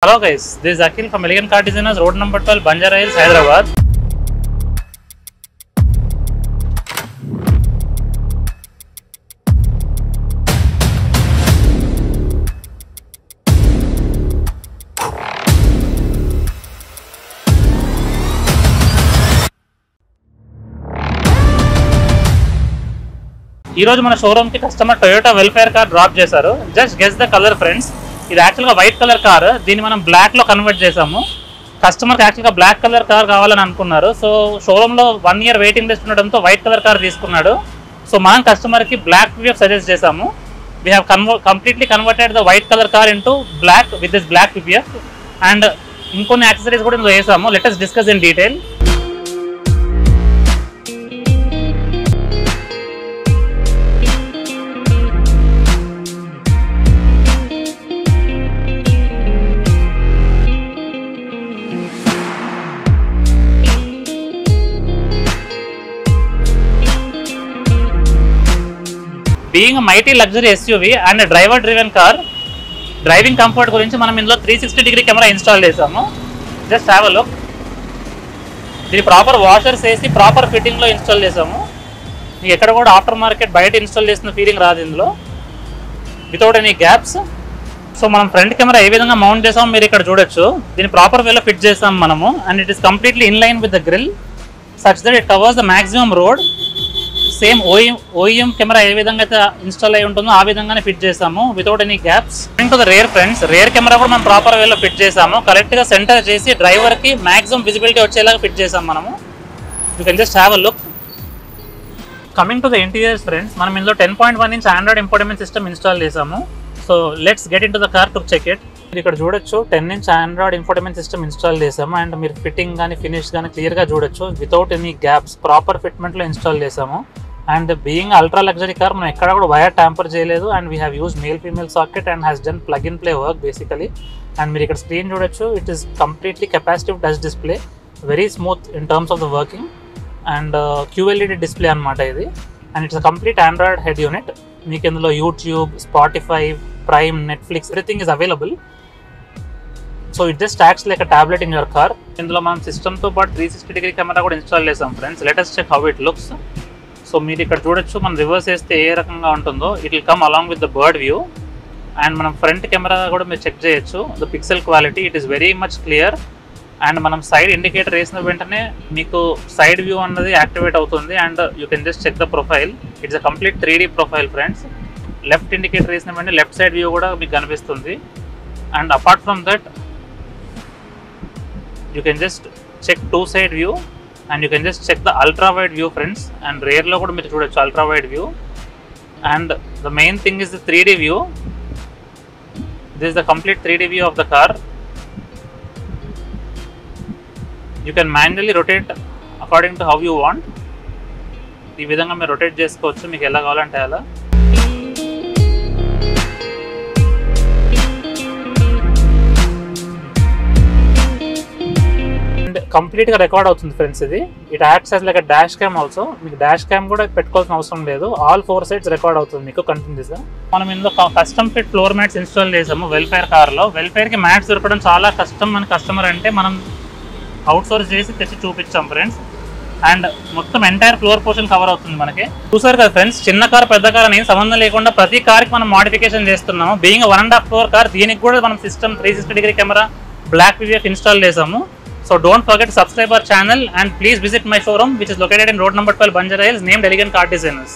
Hello guys, this is Akhil from Elegant Car Designers, road number 12, Banjara Hills, Hyderabad. ఈ రోజు మన showroom కి customer Toyota Vellfire car drop చేశారు. Just guess the colour friends. ఇది యాక్చువల్గా white colour car, దీన్ని మనం బ్లాక్లో కన్వర్ట్ చేసాము. కస్టమర్కి యాక్చువల్గా బ్లాక్ కలర్ కార్ కావాలని అనుకున్నారు. సో షోరూంలో 1 year వెయిటింగ్ లిస్ట్ ఉండడంతో వైట్ కలర్ కార్ తీసుకున్నాడు. సో మనం కస్టమర్కి బ్లాక్ పిపిఎఫ్ సజెస్ట్ చేసాము. We have completely converted the white colour car into black with this black PPF and ఇంకొన్ని యాక్సెసరీస్ కూడా ఇందులో వేసాము. Let us discuss in detail. Being a mighty luxury SUV and a driver driven car, driving comfort గురించి మనం ఇందులో 360-degree camera install చేసాము. Just have a look. దీని proper washers వేసి ప్రాపర్ ఫిట్టింగ్లో ఇన్స్టాల్ చేసాము. మీకు ఎక్కడ కూడా ఆఫ్టర్ మార్కెట్ బయట ఇన్స్టాల్ చేసిన ఫీలింగ్ రాదు ఇందులో, వితౌట్ ఎనీ గ్యాప్స్. సో మనం ఫ్రంట్ కెమెరా ఏ విధంగా మౌంట్ చేసామో మీరు ఇక్కడ చూడొచ్చు. దీన్ని ప్రాపర్ వేలో ఫిట్ చేసాం మనము and it is completely in line with the grille such that it covers the maximum road. Same OEM camera ఏ విధంగా అయితే ఇన్స్టాల్ అయి ఉంటుందో ఆ విధంగానే ఫిట్ చేసాము without any gaps. To the rear friends, rear camera కూడా మనం ప్రాపర్ వేలో ఫిట్ చేసాము. కరెక్ట్గా సెంటర్ చేసి డ్రైవర్కి మ్యాక్సిమం విజిబిలిటీ వచ్చేలాగా ఫిట్ చేసాం మనము. You can just have a look. Coming to the interiors friends, మనం ఇందులో 10.1 inch Android infotainment system install చేసాము. So let's get into the car to check it. మీరు ఇక్కడ చూడొచ్చు 10 inch Android infotainment system install చేసాము and మీరు fitting కానీ finish కానీ క్లియర్గా చూడొచ్చు. వితౌట్ ఎనీ గ్యాప్స్ ప్రాపర్ ఫిట్మెంట్లో ఇన్స్టాల్ చేసాము. And being ultra luxury car మనం ఎక్కడ కూడా వైర్ ట్యాంపర్ చేయలేదు and we have use male female socket and has done plug in play work basically. And మీరు ఇక్కడ స్క్రీన్ చూడొచ్చు, it is completely capacitive touch display, very smooth in terms of the working and QLED display అనమాట ఇది. And it's a complete Android head unit. మీకు ఇందులో YouTube, Spotify, Prime, Netflix everything is available. So it just acts like a tablet in your car. ఇందులో మనం సిస్టమ్తో పాటు 360-degree camera కూడా install చేసాం friends. Let us check how it looks. So మీరు ఇక్కడ చూడొచ్చు, మనం రివర్స్ వేస్తే ఏ రకంగా ఉంటుందో it will come along with the bird view. And మనం ఫ్రంట్ కెమెరా కూడా మీరు చెక్ చేయొచ్చు. The pixel quality it is very much clear. And మనం సైడ్ ఇండికేటర్ వేసిన వెంటనే మీకు సైడ్ వ్యూ అన్నది యాక్టివేట్ అవుతుంది and you can just check the profile. It's a complete 3D profile friends. Left indicator వేసిన వెంటనే లెఫ్ట్ సైడ్ వ్యూ కూడా మీకు కనిపిస్తుంది. And apart from that you can just check 2-side view and you can just check the ultra wide view friends. And rear lo kuda meer chudochu ultra wide view. And the main thing is the 3D view. This is the complete 3D view of the car. You can manually rotate according to how you want. ee vidhanga meer rotate chesukochu meeku ela kavalante ala. కంప్లీట్గా record అవుతుంది friends ఇది. It acts as like a dash cam also. మీకు dash cam కూడా పెట్టుకోవాల్సిన అవసరం లేదు. All 4 sides record అవుతుంది మీకు కంటిన్యూస్గా. మనం ఇందులో custom fit floor mats install చేసాము వెల్ఫేర్ కార్లో. వెల్ఫేర్కి మ్యాట్స్ దొరకడం చాలా కష్టం మన కస్టమర్ అంటే మనం అవుట్సోర్స్ చేసి తెచ్చి చూపించాం ఫ్రెండ్స్. అండ్ మొత్తం ఎంటైర్ ఫ్లోర్ పోర్షన్ కవర్ అవుతుంది మనకి. చూసారు కదా ఫ్రెండ్స్, చిన్న కార్ పెద్ద కార్ అనేది సంబంధం లేకుండా ప్రతి కార్కి మనం మోడిఫికేషన్ చేస్తున్నాము. బీయింగ్ 1.5 crore కార్, దీనికి కూడా మనం system 360-degree camera, black PPF install చేసాము. So don't forget to subscribe our channel and please visit my showroom which is located in road number 12 Banjara Hills named Elegant Car Designers.